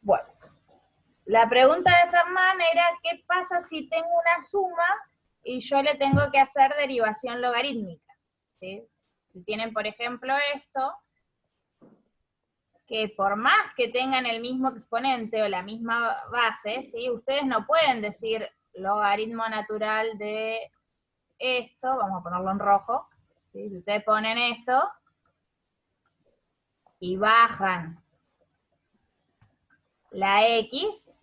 Bueno, la pregunta de Fernán era, ¿qué pasa si tengo una suma y yo le tengo que hacer derivación logarítmica? ¿Sí? Si tienen, por ejemplo, esto, que por más que tengan el mismo exponente o la misma base, ¿sí? Ustedes no pueden decir logaritmo natural de esto, vamos a ponerlo en rojo, ¿sí? Si ustedes ponen esto y bajan la X,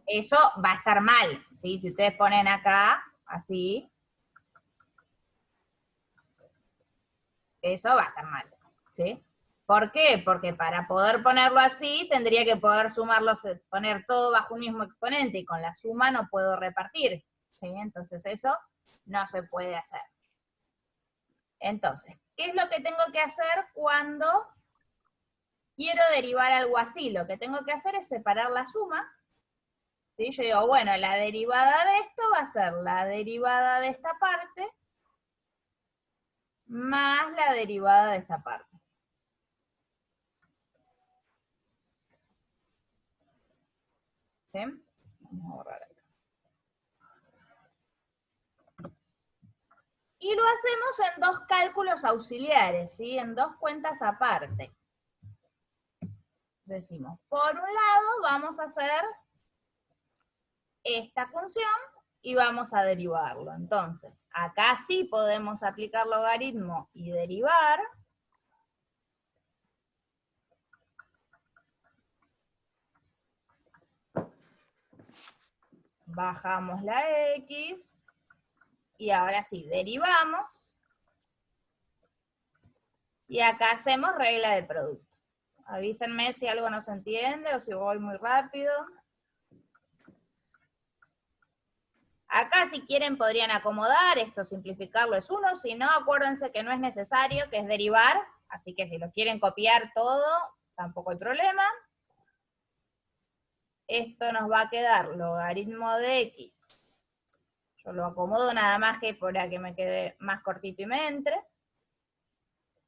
eso va a estar mal, ¿sí? Si ustedes ponen acá, así, eso va a estar mal, ¿sí? ¿Por qué? Porque para poder ponerlo así, tendría que poder sumarlos, poner todo bajo un mismo exponente, y con la suma no puedo repartir, ¿sí? Entonces eso no se puede hacer. Entonces, ¿qué es lo que tengo que hacer cuando quiero derivar algo así? Lo que tengo que hacer es separar la suma, ¿sí? Yo digo, bueno, la derivada de esto va a ser la derivada de esta parte más la derivada de esta parte. ¿Sí? Vamos a borrar acá. Y lo hacemos en dos cálculos auxiliares, ¿sí? En dos cuentas aparte. Decimos, por un lado vamos a hacer esta función y vamos a derivarlo. Entonces, acá sí podemos aplicar logaritmo y derivar. Bajamos la X y ahora sí, derivamos. Y acá hacemos regla de producto. Avísenme si algo no se entiende o si voy muy rápido. Acá si quieren podrían acomodar, esto simplificarlo es 1, si no acuérdense que no es necesario, que es derivar, así que si lo quieren copiar todo, tampoco hay problema. Esto nos va a quedar logaritmo de X. Yo lo acomodo nada más que para que me quede más cortito y me entre.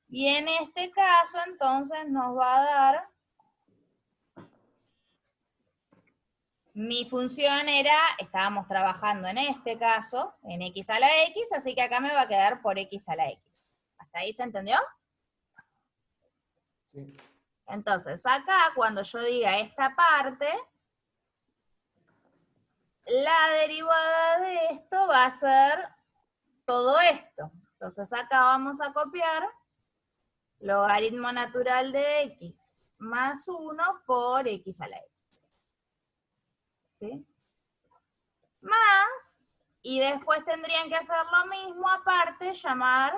Y en este caso entonces nos va a dar, mi función era, estábamos trabajando en este caso, en X a la X, así que acá me va a quedar por X a la X. ¿Hasta ahí se entendió? Sí. Entonces, acá cuando yo diga esta parte, la derivada de esto va a ser todo esto. Entonces acá vamos a copiar logaritmo natural de X más 1 por X a la X. ¿Sí? Más, y después tendrían que hacer lo mismo aparte, llamar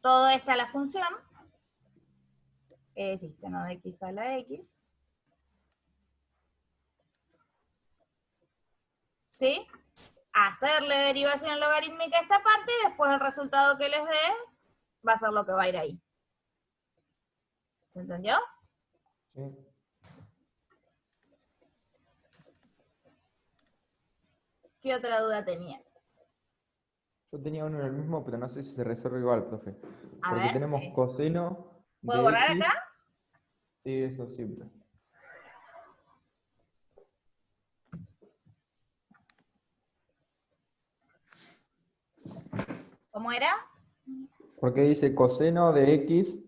toda esta la función, es decir, seno de X a la X. ¿Sí? Hacerle derivación logarítmica a esta parte y después el resultado que les dé va a ser lo que va a ir ahí. ¿Se entendió? Sí. ¿Qué otra duda tenía? Yo tenía uno en el mismo, pero no sé si se resuelve igual, profe. A Porque ver, tenemos coseno ¿puedo de borrar X, acá? y eso siempre. ¿Cómo era? Porque dice coseno de X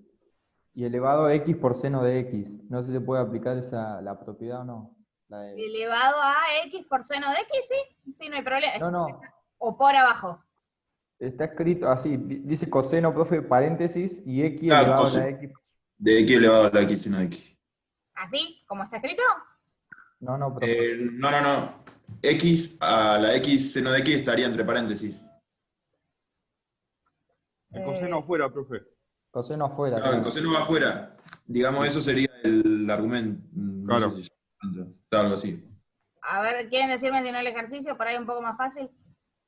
y elevado a X por seno de X. No sé si se puede aplicar la propiedad o no. La de... Elevado a X por seno de X, sí. Sí, no hay problema. No, no. O por abajo. Está escrito así. Dice coseno, profe, paréntesis, y X Claro, elevado a la X. de X elevado a la X seno de X. ¿Así? ¿Como está escrito? No, no, profe. No, no, no. X a la X seno de X estaría entre paréntesis. El coseno afuera, profe. Coseno afuera, Claro, el claro. coseno va afuera. Digamos, Sí, eso sería el argumento. No sé claro. si está algo así. A ver, ¿quieren decirme si no el ejercicio? Por ahí un poco más fácil.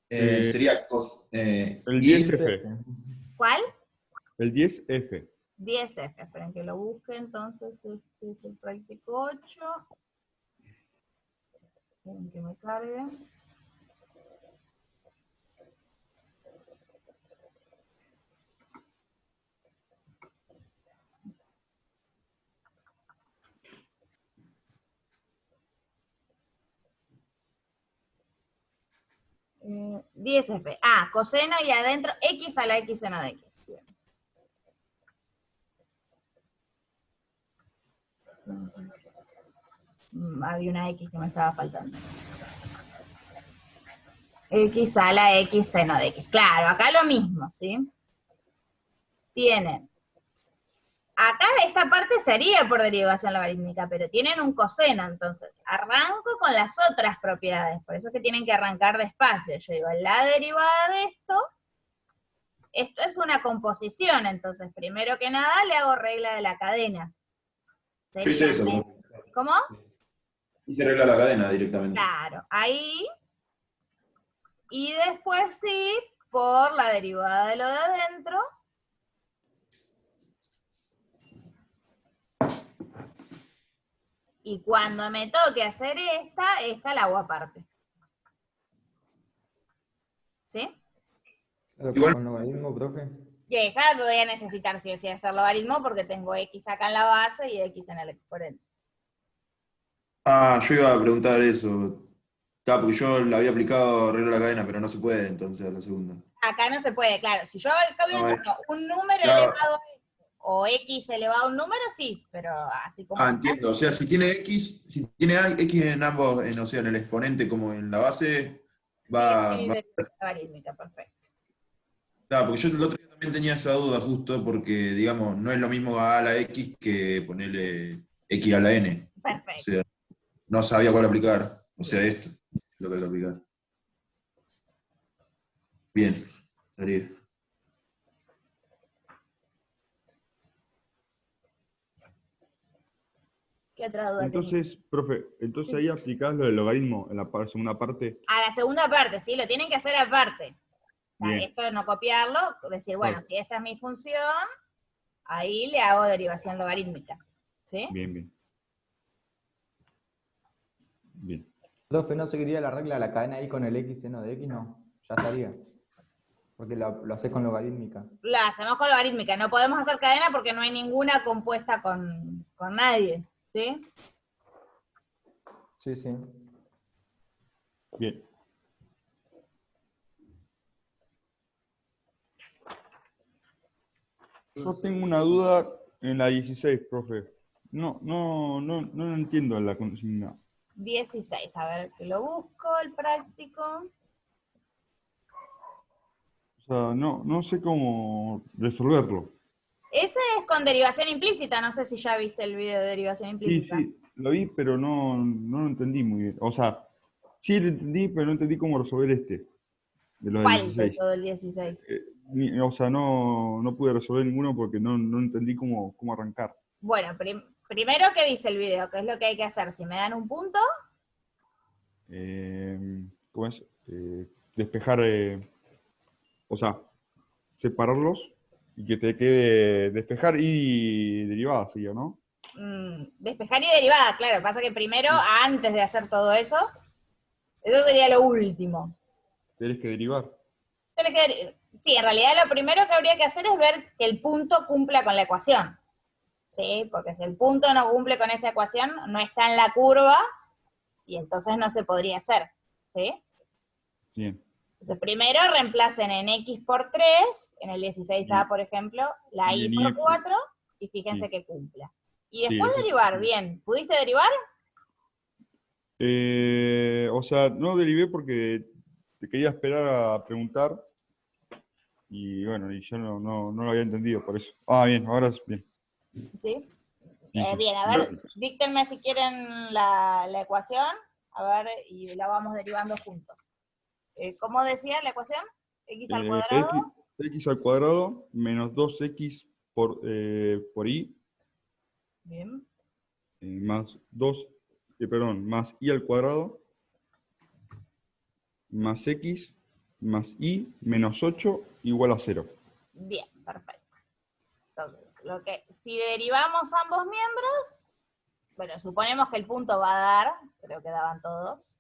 Sería El y 10F. ¿Cuál? El 10F. 10F. Esperen que lo busque. Entonces, este es el práctico 8. Esperen que me cargue. 10f. Ah, coseno y adentro x a la x seno de x. Bien. Entonces, había una x que me estaba faltando. X a la x seno de x. Claro, acá lo mismo, ¿sí? Tienen. Acá esta parte sería por derivación logarítmica, pero tienen un coseno, entonces arranco con las otras propiedades, por eso es que tienen que arrancar despacio. Yo digo, la derivada de esto es una composición, entonces primero que nada le hago regla de la cadena. Yo hice eso. ¿Cómo? Hice regla la cadena directamente. Claro, ahí. Y después sí, por la derivada de lo de adentro. Y cuando me toque hacer esta la hago aparte. ¿Sí? Igual- ¿Con logaritmo, profe? Y esa voy a necesitar sí o sí hacer logaritmo porque tengo x acá en la base y x en el exponente. Ah, yo iba a preguntar eso. Porque yo le había aplicado regla de la cadena, pero no se puede entonces a la segunda. Acá no se puede, claro. Si yo acá No, hubiera un número claro. elevado a x, o x elevado a un número, sí, pero así como... Entiendo. O sea, si tiene X, si tiene X en ambos, o sea, en el exponente como en la base, va. Sí, derivación logarítmica, perfecto. Claro, porque yo el otro día también tenía esa duda justo porque, digamos, no es lo mismo a la X que ponerle X a la N. O Perfecto. sea, no sabía cuál aplicar. O sea, esto es lo que hay que aplicar. Bien, estaría. ¿Qué otra duda tenés? Entonces, profe, entonces ahí aplicás lo del logaritmo en la segunda parte. A la segunda parte, sí, lo tienen que hacer aparte. O sea, Bien. esto no copiarlo, decir, bueno, Claro. si esta es mi función, ahí le hago derivación logarítmica. ¿Sí? Bien, bien. Bien. Profe, ¿no seguiría la regla de la cadena ahí con el x seno de x? No, ya estaría. Porque lo haces con logarítmica. La hacemos con logarítmica. No podemos hacer cadena porque no hay ninguna compuesta con nadie. ¿Sí? Sí, sí. Bien. Yo tengo una duda en la 16, profe. No lo entiendo la consigna. 16, a ver, que lo busco, el práctico. O sea, no sé cómo resolverlo. Ese es con derivación implícita, no sé si ya viste el video de derivación Sí, implícita. sí, lo vi, pero no lo entendí muy bien. O sea, sí lo entendí, pero no entendí cómo resolver este, de los ¿Cuál de 16. todo el 16? O sea, no pude resolver ninguno porque no entendí cómo arrancar. Bueno, primero, ¿qué dice el video? ¿Qué es lo que hay que hacer? Si me dan un punto, ¿Cómo es? Despejar, o sea, separarlos y que te quede despejar y derivada, sería, ¿no? despejar y derivada, claro. Pasa que primero, antes de hacer todo eso sería lo último. Tenés que derivar. Sí, en realidad lo primero que habría que hacer es ver que el punto cumpla con la ecuación. ¿Sí? Porque si el punto no cumple con esa ecuación, no está en la curva, y entonces no se podría hacer. ¿Sí? Bien. Entonces primero reemplacen en x por 3, en el 16a, por ejemplo, la Y y en por y, 4, y fíjense sí. que cumpla. Y Sí, después eso derivar, sí. bien. ¿Pudiste derivar? O sea, no derivé porque te quería esperar a preguntar y bueno, y yo no lo había entendido por eso. Ah, bien, ahora es bien. ¿Sí? Sí, sí. Bien, a ver, díctenme si quieren la ecuación, a ver, y la vamos derivando juntos. ¿Cómo decía la ecuación? X al cuadrado. X al cuadrado menos 2x por y Bien. más 2, más y al cuadrado más x más y menos 8 igual a 0. Bien, perfecto. Entonces, si derivamos ambos miembros, bueno, suponemos que el punto va a dar, creo que daban todos,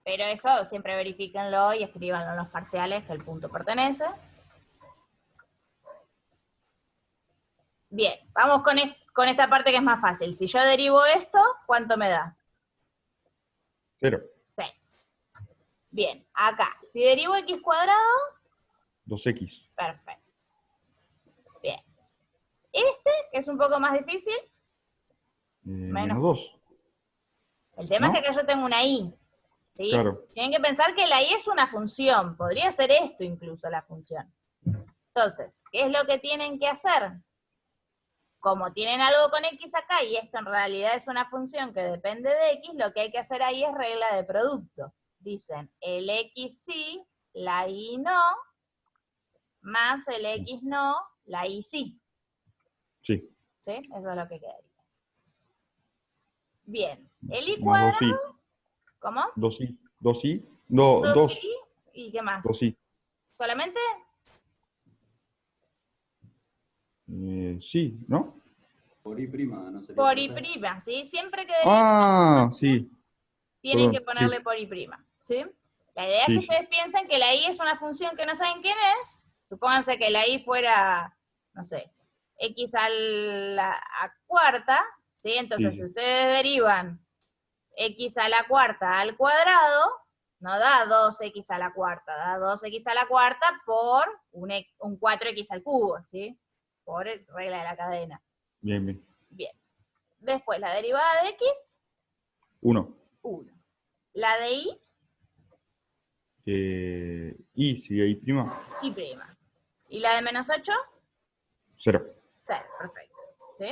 pero eso siempre verifíquenlo y escríbanlo en los parciales que el punto pertenece. Bien, vamos con esta parte que es más fácil. Si yo derivo esto, ¿cuánto me da? 0. 6. Bien, acá, si derivo x cuadrado, 2x. perfecto. Bien. Este, que es un poco más difícil, Menos 2. el tema ¿No? es que acá yo tengo una y, ¿sí? Claro. Tienen que pensar que la y es una función, podría ser esto incluso la función. Entonces, ¿qué es lo que tienen que hacer? Como tienen algo con x acá y esto en realidad es una función que depende de x, lo que hay que hacer ahí es regla de producto. Dicen, el x sí, la y no, más el x no, la y sí. Sí. ¿Sí? Eso es lo que quedaría. Bien, el y Más cuadrado, 2i. ¿cómo? 2i. 2i. No, 2 2. y, ¿y qué más? 2i. ¿Solamente? Sí, ¿no? Por I prima, ¿no sería? Por y profe? prima, ¿sí? Siempre que deriven Ah, sí. tienen que Perdón, ponerle sí. por y prima, ¿sí? La idea es que Sí, sí. ustedes piensen que la y es una función que no saben quién es. Supónganse que la y fuera, no sé, x a cuarta, ¿sí? Entonces, Sí, si sí. ustedes derivan x a la cuarta al cuadrado, no da 2x a la cuarta, da 2x a la cuarta por un 4x al cubo, ¿sí? Por regla de la cadena. Bien, bien. Bien. Después, la derivada de x, 1. 1. La de y, Y, sigue I prima. y prima. ¿Y la de menos 8? 0. 0, perfecto. ¿Sí?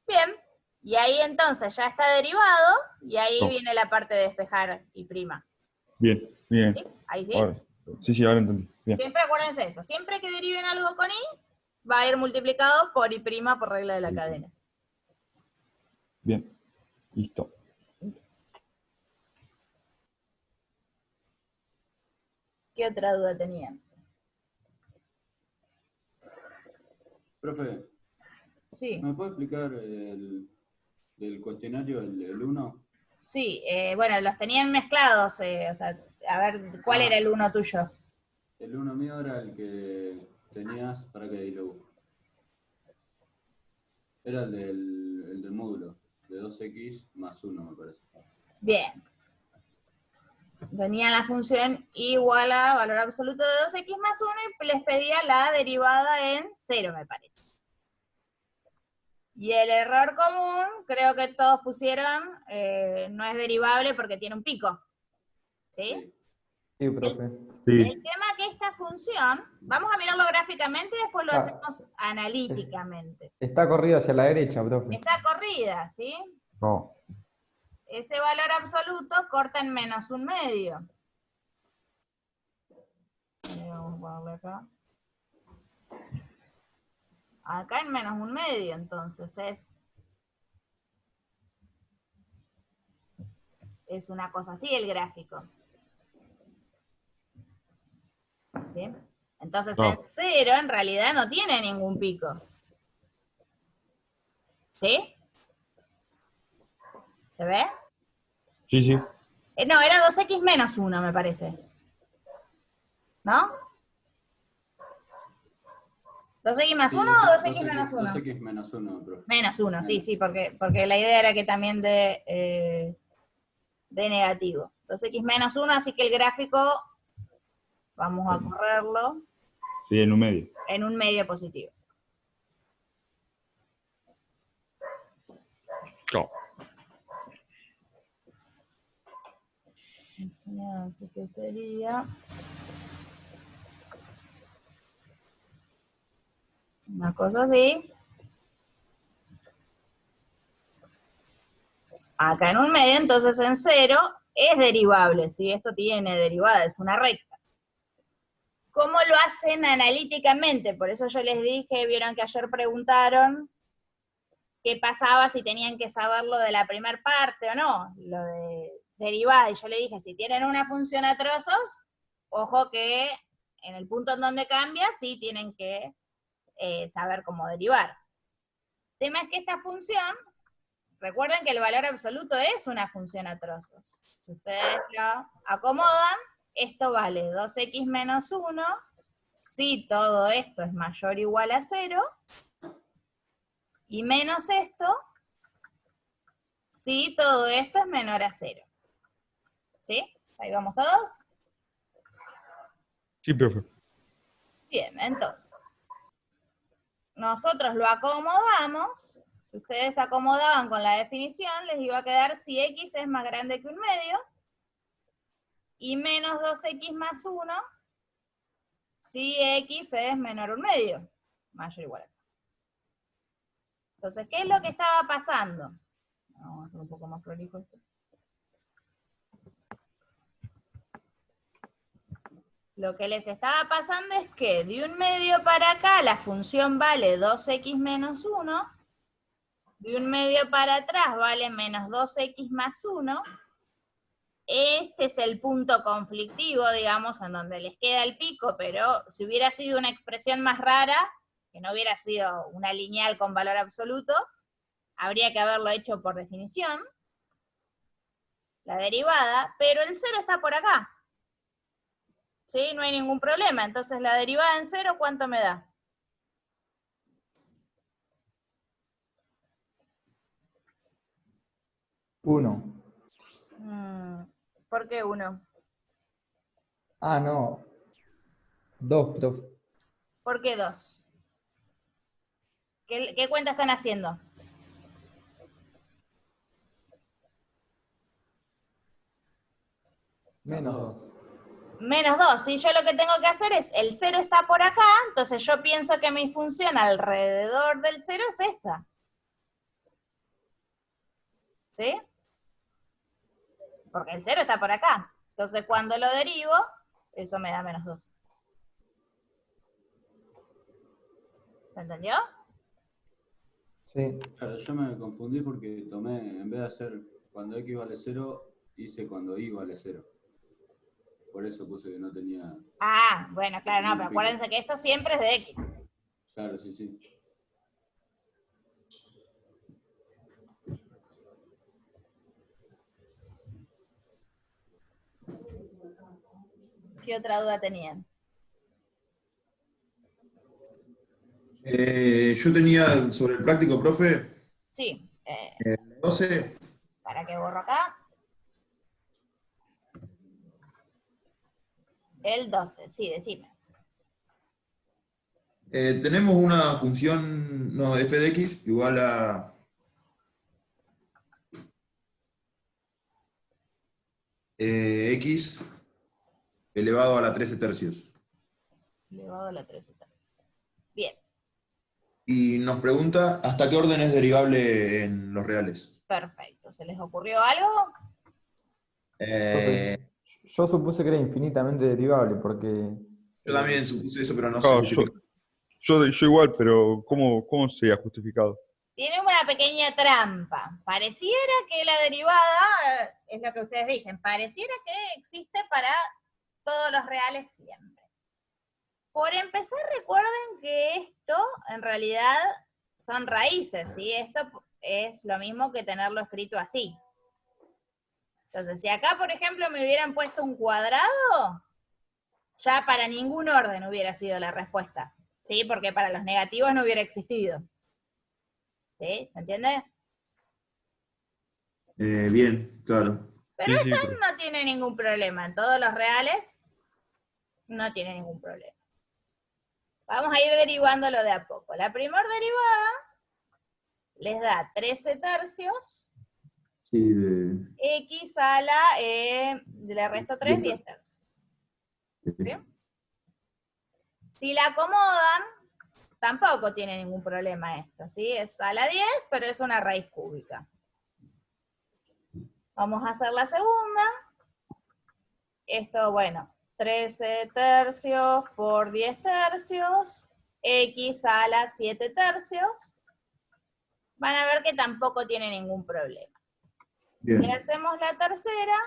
Bien. Y ahí entonces ya está derivado, y ahí No. viene la parte de despejar y prima. Bien, bien. ¿Sí? Ahí sí. Ahora, sí, ahora entendí. Bien. Siempre acuérdense eso. Siempre que deriven algo con y, va a ir multiplicado por y prima por regla de la cadena. Bien. Listo. ¿Qué otra duda tenían? Profe, Sí. ¿me puede explicar del cuestionario, el 1? Sí, bueno, los tenían mezclados, o sea, a ver, ¿cuál era el uno tuyo? El 1 mío era el que tenías, para que ahí lo busco. Era el del módulo, de 2x más 1, me parece. Bien. Venía la función igual a valor absoluto de 2x más 1 y les pedía la derivada en 0, me parece. Y el error común, creo que todos pusieron, no es derivable porque tiene un pico. ¿Sí? Sí. Sí, profe. El Sí. tema que esta función, vamos a mirarlo gráficamente y después lo Ah, hacemos analíticamente. Está corrido hacia la derecha, profe. Está corrida, ¿sí? No. Ese valor absoluto corta en menos un medio. Vamos a ponerle acá. Acá en menos un medio, entonces es una cosa así el gráfico. ¿Sí? Entonces en No. 0 en realidad no tiene ningún pico. ¿Sí? ¿Se ve? Sí, sí. No, era 2x menos 1, me parece. ¿No? ¿2x más 1 o 2x menos 1? 2x menos 1, profe. Menos 1, sí, sí, porque la idea era que también de negativo. 2x menos 1, así que el gráfico, vamos a correrlo, Sí, en un medio. en un medio positivo. No. Así que sería una cosa así. Acá en un medio, entonces en 0 es derivable, ¿sí? Esto tiene derivada, es una recta. ¿Cómo lo hacen analíticamente? Por eso yo les dije, vieron que ayer preguntaron qué pasaba si tenían que saberlo de la primera parte o no, lo de derivada, y yo le dije, si tienen una función a trozos, ojo que en el punto en donde cambia, sí tienen que saber cómo derivar. El tema es que esta función, recuerden que el valor absoluto es una función a trozos. Si ustedes lo acomodan, esto vale 2x menos 1, si todo esto es mayor o igual a 0, y menos esto, si todo esto es menor a 0. ¿Sí? Ahí vamos todos. Sí, profe. Bien, entonces, nosotros lo acomodamos. Si ustedes acomodaban con la definición, les iba a quedar si x es más grande que 1/2 y menos 2x más 1 si x es menor a 1/2, mayor o igual a. Entonces, ¿qué es lo que estaba pasando? Vamos a hacer un poco más prolijo esto. Lo que les estaba pasando es que de 1/2 para acá la función vale 2x menos 1, de 1/2 para atrás vale menos 2x más 1. Este es el punto conflictivo, digamos, en donde les queda el pico, pero si hubiera sido una expresión más rara, que no hubiera sido una lineal con valor absoluto, habría que haberlo hecho por definición, la derivada, pero el 0 está por acá. ¿Sí? No hay ningún problema. Entonces la derivada en 0, ¿cuánto me da? Uno. ¿Por qué 1? Ah, no. 2, profe. ¿Por qué 2? ¿Qué cuenta están haciendo? Menos 2. Menos 2, ¿sí? Yo lo que tengo que hacer es, el 0 está por acá, entonces yo pienso que mi función alrededor del 0 es esta. ¿Sí? Porque el 0 está por acá. Entonces cuando lo derivo, eso me da menos 2. ¿Se entendió? Sí. Claro, yo me confundí porque tomé, en vez de hacer cuando x vale 0, hice cuando y vale 0. Por eso puse que no tenía... Ah, bueno, claro, no, pero pico. acuérdense que esto siempre es de x. Claro, sí, sí. ¿Qué otra duda tenían? Yo tenía sobre el práctico, profe, Sí, 12. ¿para qué borro acá? El 12, sí, decime. Tenemos una función, no, f de x igual a x elevado a la 13 tercios. Elevado a la 13. Bien, Y nos pregunta, ¿hasta qué orden es derivable en los reales? perfecto. ¿Se les ocurrió algo? Eh, Profe, yo supuse que era infinitamente derivable porque yo también supuse eso, pero no sé Claro, justificar. yo igual, pero ¿cómo se ha justificado? Tiene una pequeña trampa. Pareciera que la derivada, es lo que ustedes dicen, pareciera que existe para todos los reales siempre. Por empezar, recuerden que esto en realidad son raíces, ¿sí? Esto es lo mismo que tenerlo escrito así. Entonces, si acá, por ejemplo, me hubieran puesto un cuadrado, ya para ningún orden hubiera sido la respuesta, ¿sí? Porque para los negativos no hubiera existido. ¿Sí? ¿Se entiende? Bien, claro. Pero Sí, esto sí, profe. no tiene ningún problema. En todos los reales no tiene ningún problema. Vamos a ir derivándolo de a poco. La primera derivada les da 13 tercios. Sí, X a la, le resto 3, 10 tercios. ¿Sí? Si la acomodan, tampoco tiene ningún problema esto, ¿sí? Es a la 10, pero es una raíz cúbica. Vamos a hacer la segunda. Esto, bueno, 13 tercios por 10 tercios, x a la 7 tercios. Van a ver que tampoco tiene ningún problema. bien. Y hacemos la tercera.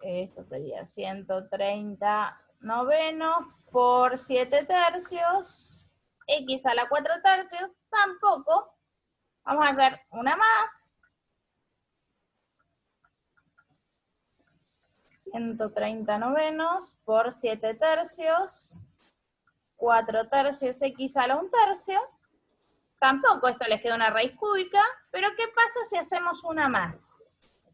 Esto sería 130 novenos por 7 tercios, x a la 4 tercios, tampoco. Vamos a hacer una más. 130 novenos por 7 tercios, 4 tercios x a la 1 tercio. Tampoco esto les queda una raíz cúbica, pero ¿qué pasa si hacemos una más?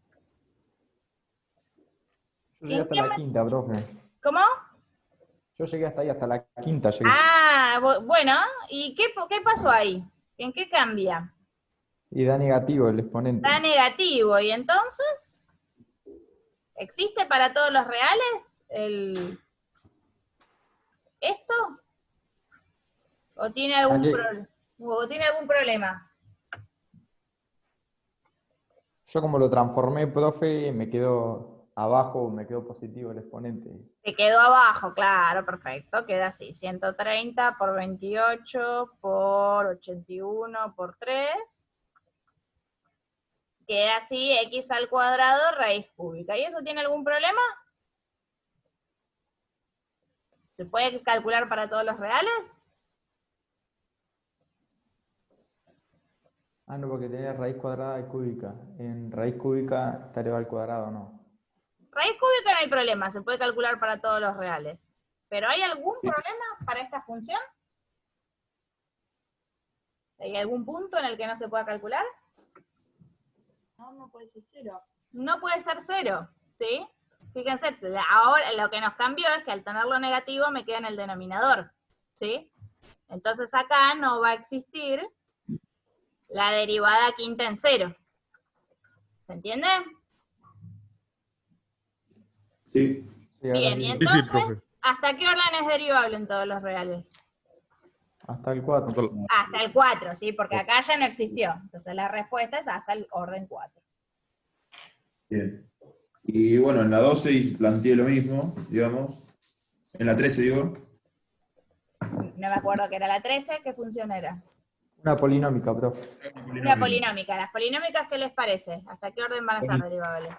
Yo llegué hasta la quinta, profe. ¿Cómo? Yo llegué hasta ahí, hasta la quinta llegué. Ah, bueno, ¿y qué pasó ahí? ¿En qué cambia? Y da negativo el exponente. Da negativo, y entonces, ¿existe para todos los reales esto? ¿O tiene algún Aquí. problema? Yo como lo transformé, profe, me quedó abajo, me quedó positivo el exponente. Se quedó abajo, claro, perfecto, queda así, 130 por 28 por 81 por 3, queda así, x al cuadrado raíz cúbica. ¿Y eso tiene algún problema? ¿Se puede calcular para todos los reales? Ah, no, porque tenía raíz cuadrada y cúbica. En raíz cúbica está elevado al cuadrado, ¿no? Raíz cúbica no hay problema, se puede calcular para todos los reales. ¿Pero hay algún problema para esta función? ¿Hay algún punto en el que no se pueda calcular? No puede ser 0. No puede ser 0, ¿sí? Fíjense, ahora lo que nos cambió es que al tenerlo negativo me queda en el denominador, ¿sí? Entonces acá no va a existir la derivada quinta en 0. ¿Se entiende? Sí. Sí, ahora Bien, sí. y Sí, sí, profe. entonces, ¿hasta qué orden es derivable en todos los reales? Hasta el 4. Hasta el 4, ¿sí? Porque acá ya no existió. Entonces la respuesta es hasta el orden 4. Bien. Y bueno, en la 12 planteé lo mismo, digamos. En la 13 digo. No me acuerdo que era la 13, ¿qué función era? Una polinómica, profe. Una polinómica. ¿Las polinómicas qué les parece? ¿Hasta qué orden van a ser derivables?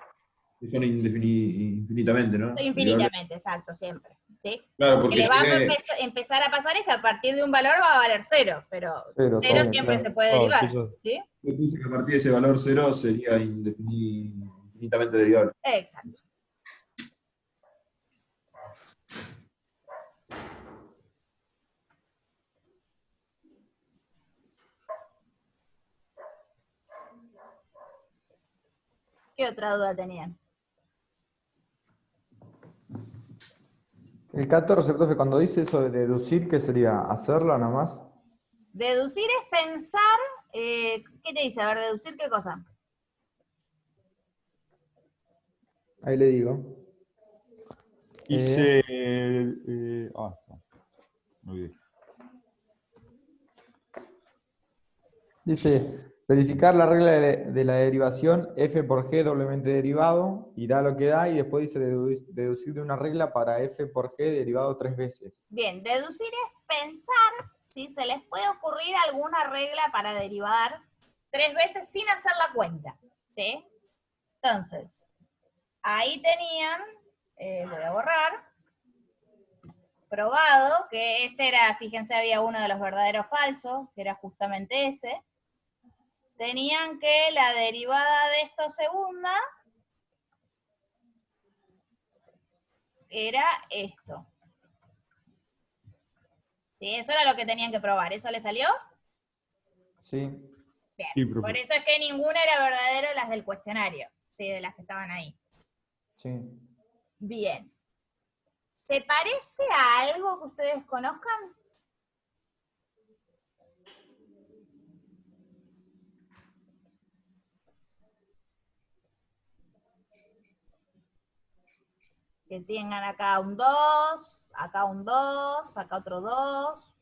Que son infinitamente, ¿no? Derivables. Infinitamente, exacto, siempre. ¿Sí? Claro, Lo que porque le yo va a que, empezar a pasar es que a partir de un valor va a valer 0, pero Cero, 0 sí, siempre claro. se puede Ah, derivar. entonces, ¿Sí? yo puse que a partir de ese valor 0 sería infinitamente derivable. Exacto. ¿Qué otra duda tenían? El 14, profe, cuando dice eso de deducir, ¿qué sería? ¿Hacerla nada más? Deducir es pensar, ¿qué te dice? A ver, deducir qué cosa. Ahí le digo. hice... no, me olvidé. Dice, verificar la regla de la derivación f por g doblemente derivado, y da lo que da, y después dice deducir de una regla para f por g derivado 3 veces. Bien, deducir es pensar si se les puede ocurrir alguna regla para derivar 3 veces sin hacer la cuenta. ¿Sí? Entonces, ahí tenían, voy a borrar, probado que este era, fíjense, había uno de los verdaderos falsos, que era justamente ese. Tenían que la derivada de esto segunda era esto. ¿Sí? Eso era lo que tenían que probar. ¿Eso le salió? ¿Sí? Bien. Sí, profe. Por eso es que ninguna era verdadera las del cuestionario, ¿sí? De las que estaban ahí. Sí. Bien. ¿Se parece a algo que ustedes conozcan? Que tengan acá un 2, acá un 2, acá otro 2.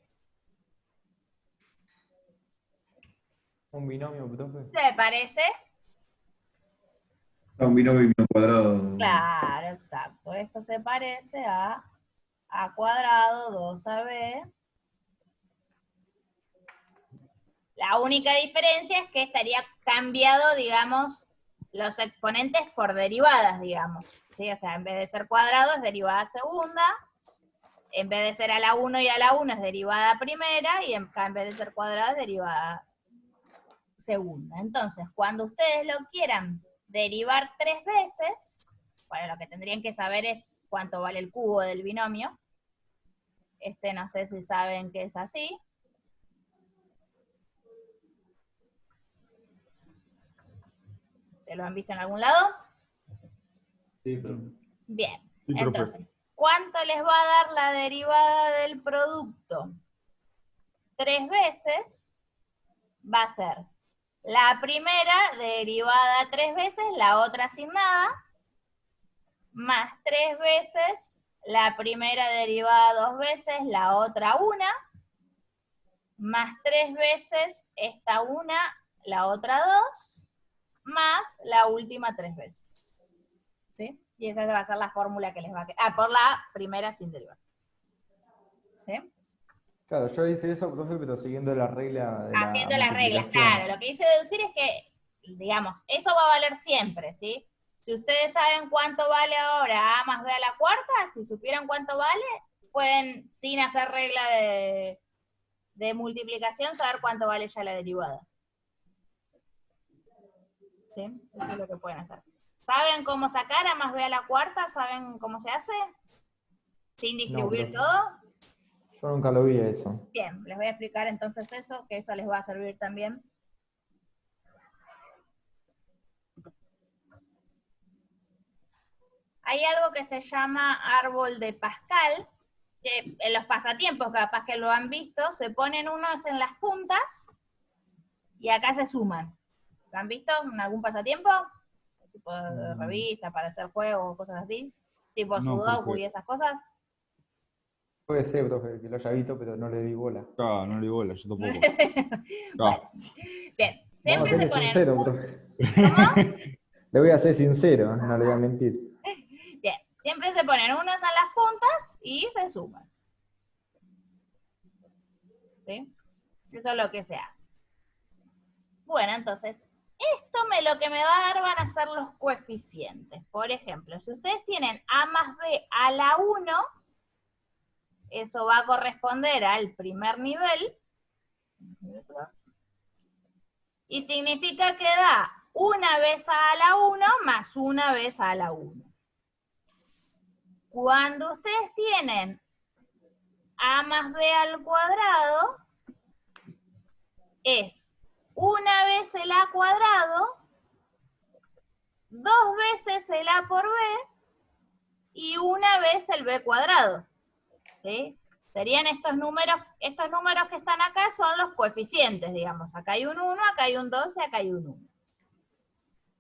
¿Un binomio, profe? ¿Se parece? Un binomio cuadrado. Claro, exacto. Esto se parece a cuadrado 2ab. La única diferencia es que estaría cambiado, digamos, los exponentes por derivadas, digamos. ¿Sí? O sea, en vez de ser cuadrado es derivada segunda, en vez de ser a la 1 y a la 1 es derivada primera, y en vez de ser cuadrada es derivada segunda. Entonces, cuando ustedes lo quieran derivar 3 veces, bueno, lo que tendrían que saber es cuánto vale el cubo del binomio. No sé si saben que es así. ¿Te lo han visto en algún lado? Sí, pero Bien, Sí, profe. entonces, ¿cuánto les va a dar la derivada del producto? 3 veces va a ser la primera derivada 3 veces, la otra sin nada, más 3 veces la primera derivada 2 veces, la otra una, más 3 veces esta una, la otra 2, más la última 3 veces. ¿Sí? Y esa va a ser la fórmula que les va a quedar. Por la primera sin derivar. ¿Sí? Claro, yo hice eso, profe, pero siguiendo la regla de la Haciendo las reglas, multiplicación. claro. Lo que hice deducir es que, digamos, eso va a valer siempre, ¿sí? Si ustedes saben cuánto vale ahora A más B a la cuarta, si supieran cuánto vale, pueden, sin hacer regla de multiplicación, saber cuánto vale ya la derivada. ¿Sí? Eso es lo que pueden hacer. ¿Saben cómo sacar A más B a la cuarta? ¿Saben cómo se hace? ¿Sin distribuir profe. todo? Yo nunca lo vi eso. Bien, les voy a explicar entonces eso, que eso les va a servir también. Hay algo que se llama árbol de Pascal, que en los pasatiempos capaz que lo han visto, se ponen unos en las puntas y acá se suman. ¿Lo han visto en algún pasatiempo? Tipo de revista para hacer juegos, cosas así. Tipo No, Sudoku profe. y esas cosas. Puede ser, profe, que lo haya visto, pero no le di bola. Ah, no le digo bola, yo tampoco. Bueno, bien. Vamos a Siempre se serle ponen sincero, profe. Le voy a ser sincero, no le voy a mentir. Bien, siempre se ponen unos en las puntas y se suman. ¿Sí? Eso es lo que se hace. Bueno, entonces, esto lo que me va a dar van a ser los coeficientes. Por ejemplo, si ustedes tienen A más B a la 1, eso va a corresponder al primer nivel. Y significa que da una vez A a la 1 más una vez A a la 1. Cuando ustedes tienen A más B al cuadrado, es una vez el A cuadrado, 2 veces el A por B y una vez el B cuadrado. ¿Sí? Serían estos números que están acá son los coeficientes, digamos. Acá hay un 1, acá hay un 2 y acá hay un 1.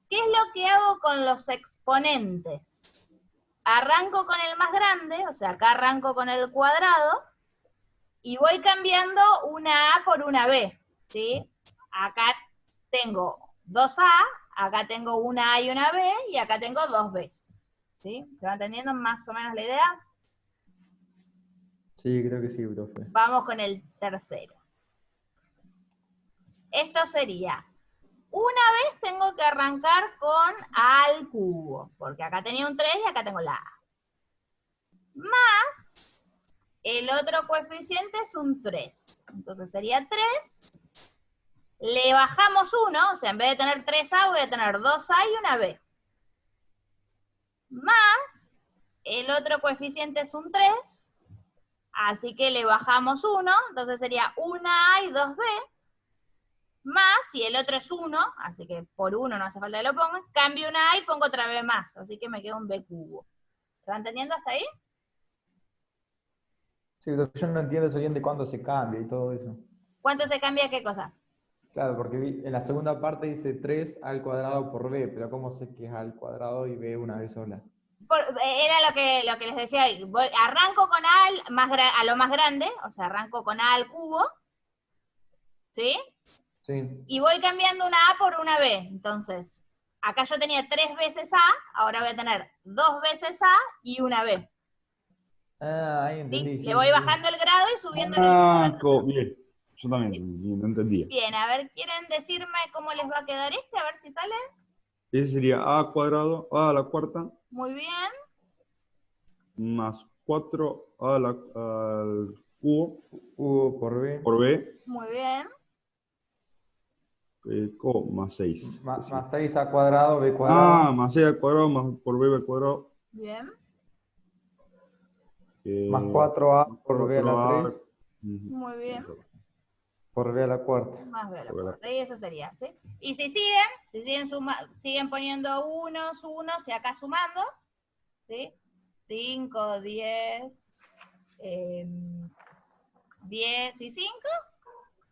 ¿Qué es lo que hago con los exponentes? Arranco con el más grande, o sea, acá arranco con el cuadrado, y voy cambiando una A por una B, ¿sí? Acá tengo 2A, acá tengo una A y una B, y acá tengo 2B. ¿Sí? ¿Se va entendiendo más o menos la idea? Sí, creo que sí, profe. Vamos con el tercero. Esto sería, una vez tengo que arrancar con A al cubo, porque acá tenía un 3 y acá tengo la A. Más, el otro coeficiente es un 3. Entonces sería 3. Le bajamos 1, o sea, en vez de tener 3A, voy a tener 2A y una B. Más, el otro coeficiente es un 3, así que le bajamos 1, entonces sería 1A y 2B. Más, y el otro es 1, así que por 1 no hace falta que lo ponga, cambio una A y pongo otra B más, así que me queda un B cubo. ¿Se va entendiendo hasta ahí? Sí, profe, yo no entiendo eso bien de cuándo se cambia y todo eso. ¿Cuánto se cambia qué cosa? Claro, porque en la segunda parte dice 3 al cuadrado por b, pero ¿cómo sé que es al cuadrado y b una vez sola? Era lo que les decía, arranco con A a lo más grande, o sea, arranco con A al cubo, ¿sí? Sí. Y voy cambiando una A por una B, entonces, acá yo tenía 3 veces A, ahora voy a tener 2 veces A y una B. Ah, ahí ¿Sí? entendí. Le voy bajando el grado y subiendo el Bien. Yo también, no entendía. Bien, a ver, ¿quieren decirme cómo les va a quedar este? A ver si sale. Ese sería A cuadrado, A a la cuarta, Muy bien, más 4A al cubo U por b. por B, muy bien. más 6. Más 6 a cuadrado, b cuadrado. Ah, más 6 al cuadrado, más por B al cuadrado. Bien, Más 4a por b a la 4A. 3 muy bien. por b a la cuarta. Más B a la Por la cuarta. Y eso sería, ¿sí? Y si siguen poniendo unos y acá sumando, ¿sí? 5, 10, 10 y 5.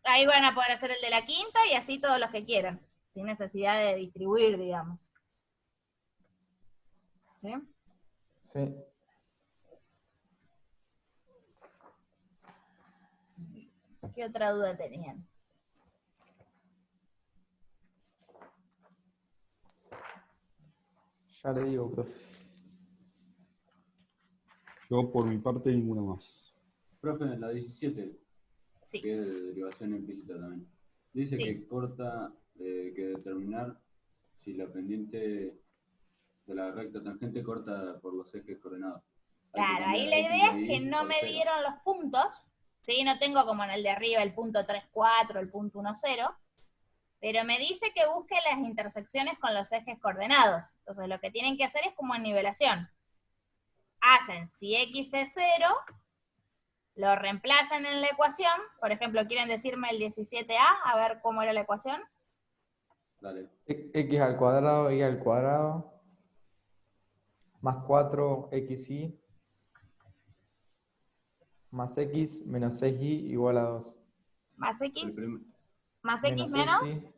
Ahí van a poder hacer el de la quinta y así todos los que quieran, sin necesidad de distribuir, digamos. ¿Sí? Sí. ¿Qué otra duda tenían? Ya le digo, profe. Yo por mi parte ninguna más. Profe, en la 17, Sí. que es de derivación implícita también. Dice Sí. que corta, que determinar si la pendiente de la recta tangente corta por los ejes coordenados. Hay que Claro, ahí cambiar la X idea y es que Y no por me 0. dieron los puntos, ¿sí? No tengo como en el de arriba el punto 3, 4, el punto 1, 0, pero me dice que busque las intersecciones con los ejes coordenados. Entonces lo que tienen que hacer es como en nivelación. Hacen, si X es 0, lo reemplazan en la ecuación. Por ejemplo, ¿quieren decirme el 17a? A ver cómo era la ecuación. Dale. X al cuadrado, Y al cuadrado, más 4xy, más x menos 6y igual a 2. Más X, El prim- más X Menos menos, 6y,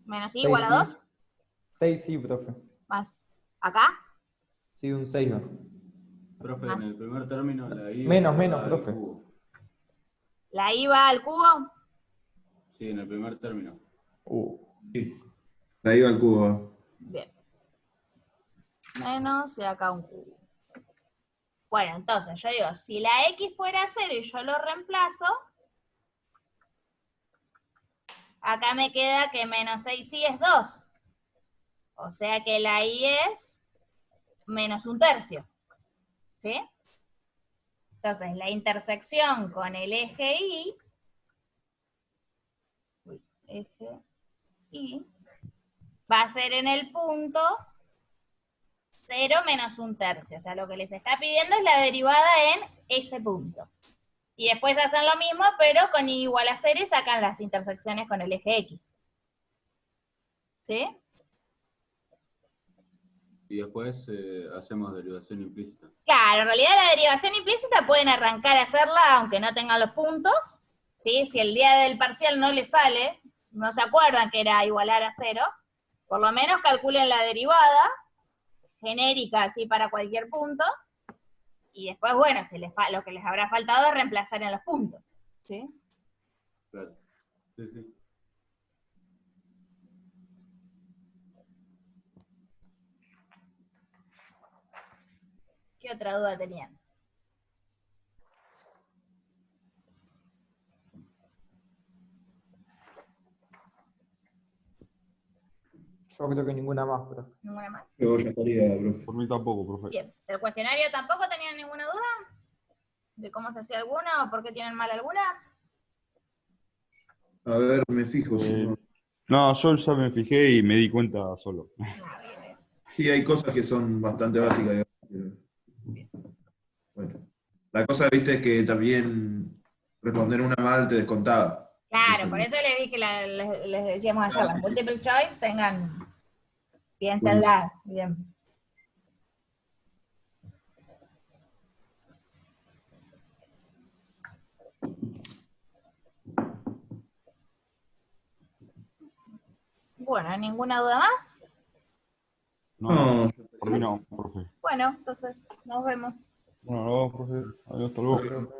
menos Y igual a 2, 6y, profe. más acá, Sí, un 6, ¿no? Profe, Más. en el primer término la I Menos, va menos, al profe. cubo. la Y va al cubo. Sí, en el primer término. Sí. La iba al cubo. Bien. Menos y acá un cubo. Bueno, entonces yo digo, si la X fuera 0 y yo lo reemplazo, acá me queda que menos 6y es 2. O sea que la Y es menos un tercio. ¿Sí? Entonces, la intersección con el eje Y, va a ser en el punto 0 menos un tercio. O sea, lo que les está pidiendo es la derivada en ese punto. Y después hacen lo mismo, pero con Y igual a 0 y sacan las intersecciones con el eje X. ¿Sí? Y después hacemos derivación implícita. Claro, en realidad la derivación implícita pueden arrancar a hacerla aunque no tengan los puntos, ¿sí? Si el día del parcial no les sale, no se acuerdan que era igualar a 0, por lo menos calculen la derivada genérica así para cualquier punto, y después, bueno, lo que les habrá faltado es reemplazar en los puntos, ¿sí? Claro. Sí, sí. ¿Qué otra duda tenían? Yo creo que ninguna más, profe. ¿Ninguna más? Yo ya estaría, profe. Por mí tampoco, profe. Bien. ¿Del cuestionario tampoco tenían ninguna duda? ¿De cómo se hacía alguna o por qué tienen mal alguna? A ver, me fijo. Si no. No, yo ya me fijé y me di cuenta solo. Ah, bien, bien. Sí, hay cosas que son bastante básicas. Pero, bueno, la cosa, viste, es que también responder una mal te descontaba. Claro, Eso por no. eso les dije, les decíamos ayer, las multiple choice tengan, piénsenla, bien. Bueno, ¿ninguna duda más? No, No, por mí no, profe. Bueno, entonces, nos vemos. Bueno, no, profe. Adiós, hasta luego. Profe.